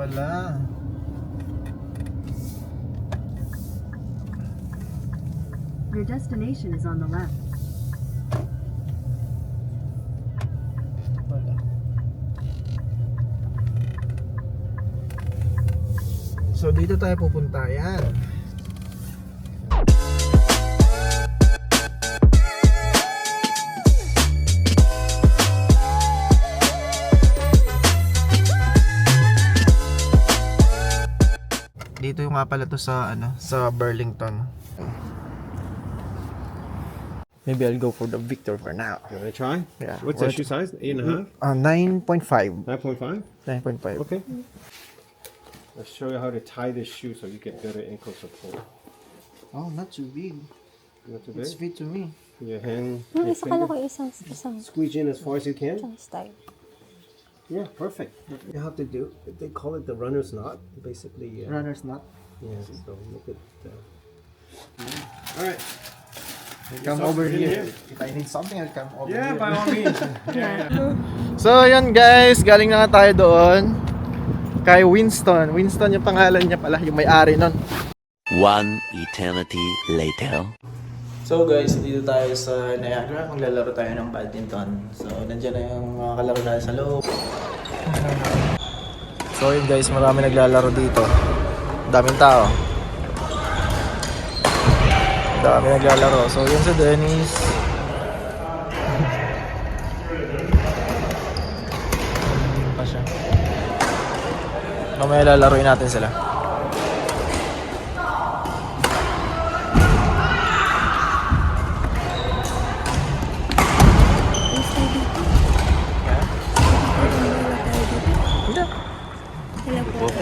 pala. Your destination is on the left. Wala. So dito tayo pupunta, yan. Dito yung nga pala to sa sa Burlington. Maybe I'll go for the Victor for now. You want to try? Yeah. What's that shoe size? 8.5? 9.5. 9.5? 9.5. Okay. Let's show you how to tie this shoe so you get better ankle support. Oh, not too big. Not too It's big? fit to me. Your hand. Yung your isa kala finger. ko isang Squeeze in as far as you can. style. Yeah, perfect. You have to do, they call it the runner's knot. Basically, Runner's knot. yeah, so look at All right. Come So, over in here. here. If I need something, I'll come over Yeah, here. by all means. So, yun guys. Galing na nga tayo doon. Kay Winston. Winston yung pangalan niya pala. Yung may-ari nun. One eternity later. So guys, dito tayo sa Niagara. Maglalaro tayo ng badminton. So, nandiyan na yung mga kalaro natin sa loob. So yun guys, marami naglalaro dito. Daming tao. Dami naglalaro. So yun si Dennis. Yun pa siya. Mamaya lalaroin natin sila.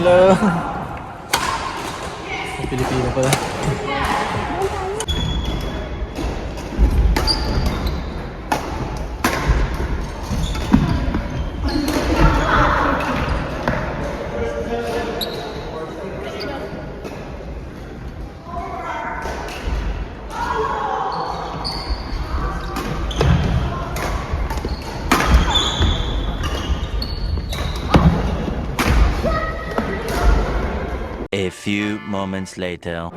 Hello. Pilipino pala. A few moments later.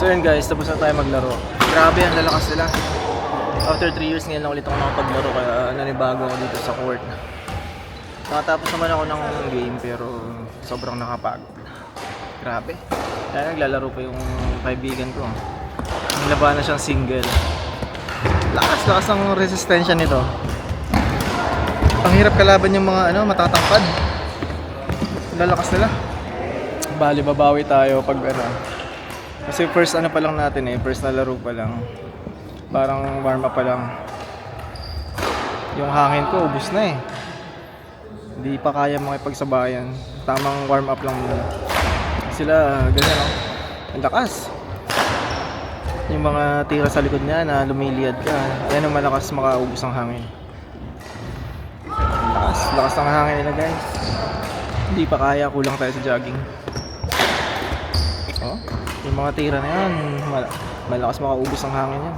So yun guys, tapos na tayo maglaro. Grabe, ang lalakas sila. After 3 years ngayon lang ulit ako nakapaglaro, kaya nanibago ako dito sa court. Nakatapos naman ako ng game pero sobrang nakapagod. Grabe. Kaya naglalaro pa yung kaibigan ko. Ang labanan siyang single. Lakas ng resistensya nito. Ang hirap kalaban yung mga matatangkad. Lalakas nila. Bali, babawi tayo pag kasi first pa lang natin first na laro pa lang. Parang warm up pa lang. Yung hangin ko ubos na Hindi pa kaya makipagsabayan. Tamang warm up lang muna. Sila ganyan ang lakas. Yung mga tira sa likod niya na lumiliyad ka, yan ang malakas makaubos ng hangin. Lakas ng hangin nila guys. Hindi pa kaya, kulang tayo sa jogging. Oh, yung mga tira na yan, malakas makaubos ng hangin yan.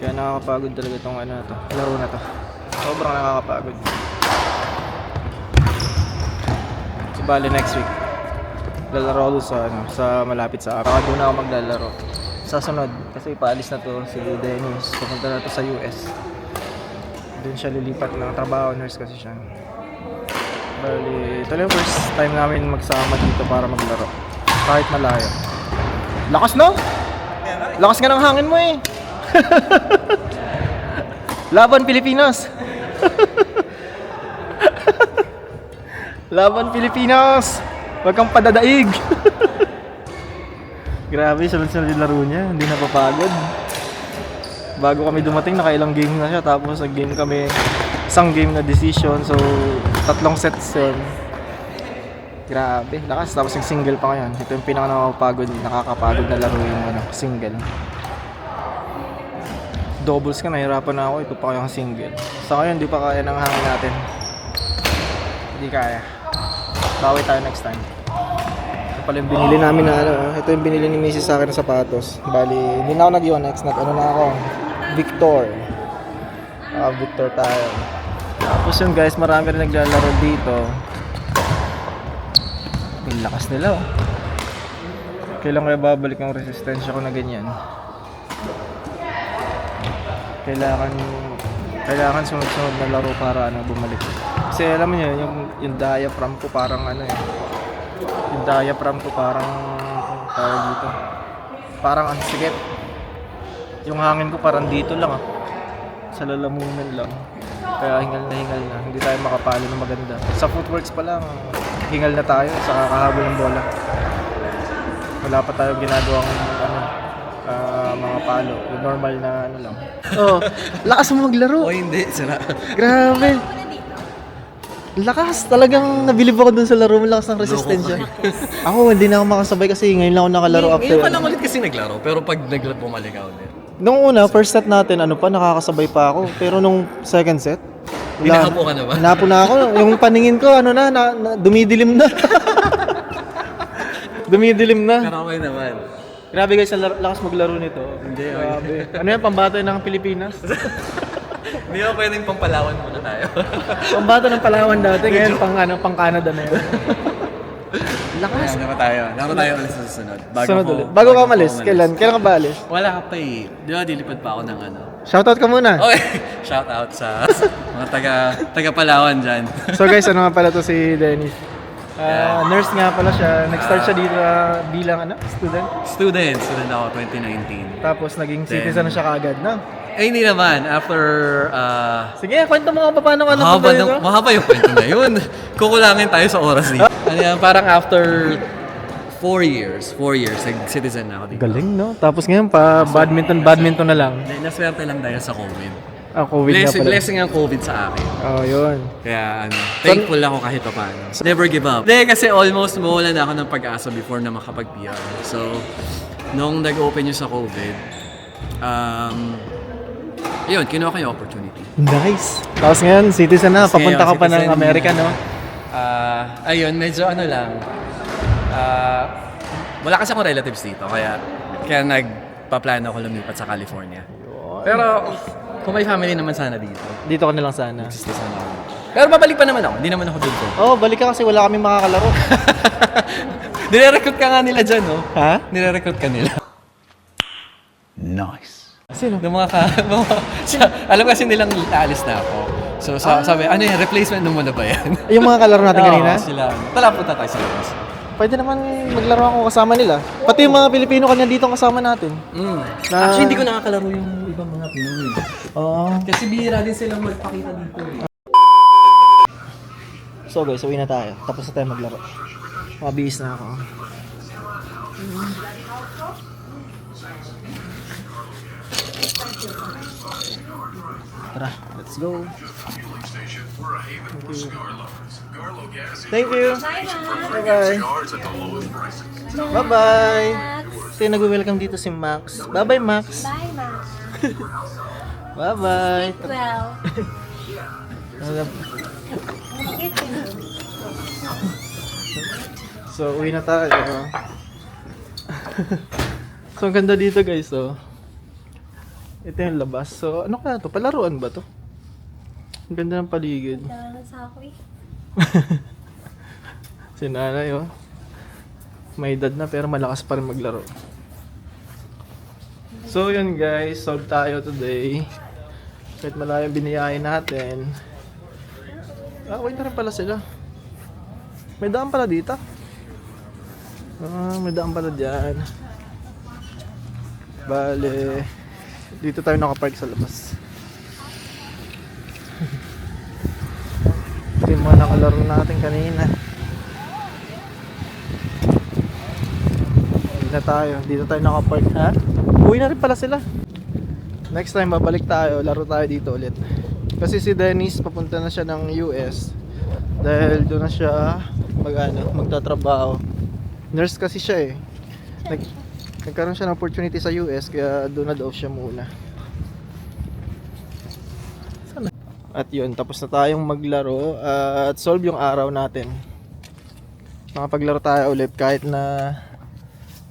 Kaya nakakapagod talaga itong laro na to. Sobrang nakakapagod. So bali next week lalaro ako sa malapit sa akin. Doon ako maglalaro. Sa sunod, kasi paalis na to si Dennis. Pupunta na to sa US. Doon siya lilipat ng trabaho, nurse kasi siya. Bali, ito lang yung first time namin magsama dito para maglaro. Kahit malayo. Lakas no? Lakas nga ng hangin mo eh. Laban Pilipinas. Laban Pilipinas. Huwag kang padadaig. Grabe, sunod-sunod yung laro niya. Hindi napapagod. Bago kami dumating, nakailang game na siya. Tapos nag-game kami, isang game na decision. So, 3 sets yun. Grabe, lakas. Tapos nag-single pa ngayon. Ito yung pinaka nakakapagod na laro yung single. Doubles ka, nahirapan na ako. Ito pa kayong single. Sa ngayon, di pa kaya ng hangin natin. Hindi kaya. Bawi tayo next time. Ito pala yung binili namin na ito yung binili ni Mrs. sa akin na sapatos. Bali, hindi na ako nag-Yonex. Na ako? Victor. Victor tayo. Tapos yun guys, marami rin naglalaro dito. Yung lakas nila oh. Kailan kaya babalik ang resistensya ko na ganyan? Kailangan sunod-sunod na laro para bumalik. Kasi alam mo yun, yung diaphragm ko parang yung diaphragm ko parang tawag dito. Parang ang sikip. Yung hangin ko parang dito lang sa lalamunan lang. Kaya hingal na. Hindi tayo makapalo ng maganda. Sa footworks pa lang, hingal na tayo sa kakahabol ng bola. Wala pa tayong ginagawang mga palo. Yung normal na lang. Oh, lakas mo maglaro. hindi. Sira. Grabe. Lakas. Talagang nabilib ako dun sa laro mo. Lakas ng resistensya. Ako, hindi na ako makasabay kasi ngayon lang ako nakalaro after. Ngayon pa lang ulit kasi naglaro. Pero pag bumalik ako ulit. Nung una, first set natin, nakakasabay pa ako. Pero nung second set, Hinahapo ka na ba? Hinapo na ako. Yung paningin ko, dumidilim na. Dumidilim na. Pero okay naman. Grabe guys, lakas maglaro nito. Hindi, Grabe. Ano yan, pambato ng Pilipinas? Hindi ako pwedeng pampalawan muna tayo. Pambato ng Palawan dati, ngayon pang Canada na yun. Lakas. Laro tayo ulit sa susunod. Bago ka umalis, kailan ka ba alis? Wala ka pa eh. Di ba, dilipad pa ako ng Shoutout ka muna. Okay. Shout out sa mga taga Palawan dyan. So guys, ano nga pala to si Dennis? Nurse nga pala siya. Nag-start siya dito bilang student. Student ako 2019. Tapos naging citizen na siya kaagad, no? Eh, hindi naman. After, Sige, kwento mo nga paano ka napunta dito. mahaba yung kwento na yun. Kukulangin tayo sa oras dito. Ano yan, parang after 4 years, nag-citizen na ako dito. Galing, no? Tapos ngayon badminton na lang. Naswerte lang dahil sa COVID. COVID nga pala. Blessing ang COVID sa akin. Oh, yun. Kaya thankful ako kahit pa paano. Never give up. Hindi, kasi almost mawalan na ako ng pag-asa before na makapag-PR. So, nung nag-open yung sa COVID, yun, kinuha ko yung opportunity. Nice. Tapos ngayon, citizen na. Papunta ka pa ng Amerika, no? Ayun, medyo lang. Wala kasi akong relatives dito, kaya nagpaplano ako lumipat sa California. Pero kung may family naman sana dito. Dito ka na lang sana. Sana ako. Pero babalik pa naman ako, hindi naman ako dito. Balik ka kasi wala kaming makakalaro. Nire-recruit ka nga nila dyan, no? Ha? Nire-recruit ka nila. Nice. Sino? Alam kasi nilang aalis na ako. So sabi, ano yan, replacement mo na ba yan? Yung mga kalaro natin kanina? Sila. Tala, punta tayo sa labas. Pwede naman maglaro ako kasama nila. Pati yung mga Pilipino kanya dito kasama natin. Actually, hindi ko nakakalaro yung ibang mga Pinoy. Oo. Kasi bihira din silang magpakita dito eh. So guys, uwi na tayo. Tapos na tayo maglaro. Mabihis na ako. Tara, let's go. Thank you. Bye-bye. Bye-bye. Kasi nag-welcome dito si Max. Bye-bye, Max. Bye, Max. Bye-bye. Well, So, uwi na tayo. So, ang ganda dito guys, oh. Ito yung labas. So, ano kaya to? Palaruan ba to? Ang ganda ng paligid. Dala sa ako eh. Si nanay, oh. May edad na pero malakas pa rin maglaro. So yun guys, solve tayo today. Kahit malayo yung biniyahin natin. Wait na rin pala sila. May daan pala dito. May daan pala dyan. Bale, dito tayo nakapark sa labas. Ito yung mga nakalaro natin kanina. Dito tayo nakapark, ha? Uwi na rin pala sila. Next time babalik tayo, laro tayo dito ulit. Kasi si Dennis papunta na siya ng US. Dahil doon na siya magtatrabaho. Nurse kasi siya eh. Nagkaroon siya ng opportunity sa US kaya doon na daw siya muna. At yun, tapos na tayong maglaro at solve yung araw natin. Makapaglaro tayo ulit kahit na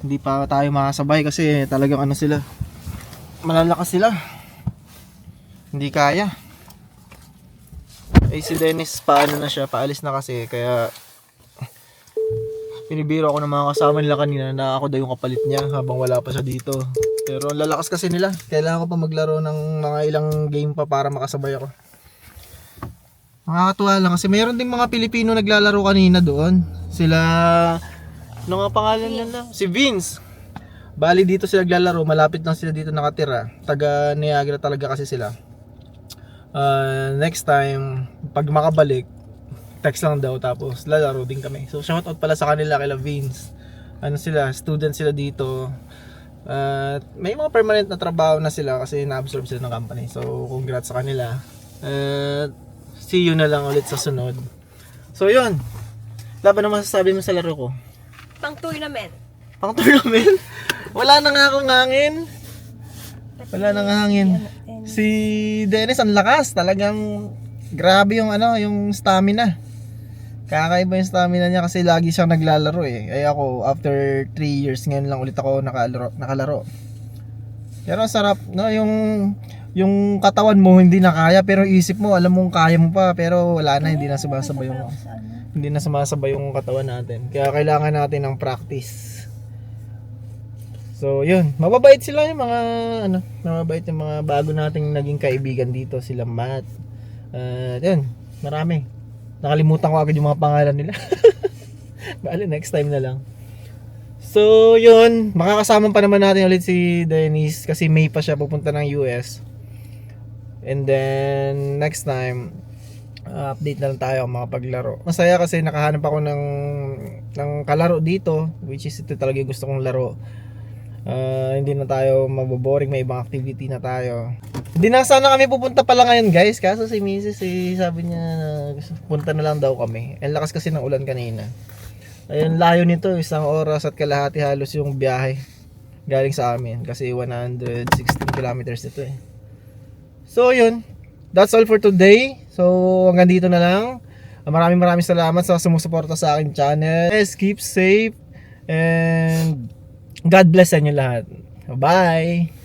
hindi pa tayo makasabay kasi talagang sila, malalakas sila, hindi kaya. Si Dennis paano na siya, paalis na kasi, kaya pinibiro ako ng mga kasama nila kanina na ako daw yung kapalit niya habang wala pa siya dito. Pero ang lalakas kasi nila, kailangan ko pa maglaro ng mga ilang game pa para makasabay ako. Nakakatuwa lang kasi mayroon ding mga Pilipino naglalaro kanina doon. Sila, ano nga pangalan niya na? Si Vince. Bali dito sila naglalaro, malapit lang sila dito nakatira. Taga Niagara talaga kasi sila. Next time, pag makabalik, text lang daw tapos lalaro din kami. So shoutout pala sa kanila kila Vince. Student sila dito. May mga permanent na trabaho na sila kasi na-absorb sila ng company. So congrats sa kanila. See you na lang ulit sa sunod. So yun. Laban naman masasabi mo sa laro ko? Pang tournament. Pang tournament? Wala na nga akong hangin. Wala na nga hangin. Si Dennis ang lakas. Talagang grabe yung yung stamina. Kakaiba yung stamina niya kasi lagi siyang naglalaro eh. Ay ako, after 3 years ngayon lang ulit ako nakalaro. Pero sarap, no? Yung katawan mo hindi na kaya pero isip mo alam mong kaya mo pa pero wala na, hindi na sumasabay yung katawan natin. Kaya kailangan natin ng practice. So, yun. Mababait sila yung mga mababait yung mga bago nating naging kaibigan dito, sila Matt. Yun, marami. Nakalimutan ko agad yung mga pangalan nila. Bale, next time na lang. So, yun. Makakasama pa naman natin ulit si Dennis kasi May pa siya pupunta ng US. And then, next time, update na lang tayo makapaglaro. Masaya kasi nakahanap ako ng kalaro dito, which is ito talaga yung gusto kong laro. Hindi na tayo maboboring, may ibang activity na tayo. Hindi na sana kami pupunta pala ngayon guys, kaso si Mrs. sabi niya punta na lang daw kami. Ang lakas kasi ng ulan kanina. Ayun, layo nito, 1 oras at kalahati halos yung biyahe galing sa amin kasi 116 kilometers ito eh. So yun, that's all for today. So hanggang dito na lang. Maraming salamat sa sumusuporta sa aking channel. Guys, keep safe and God bless sa inyo lahat. Bye!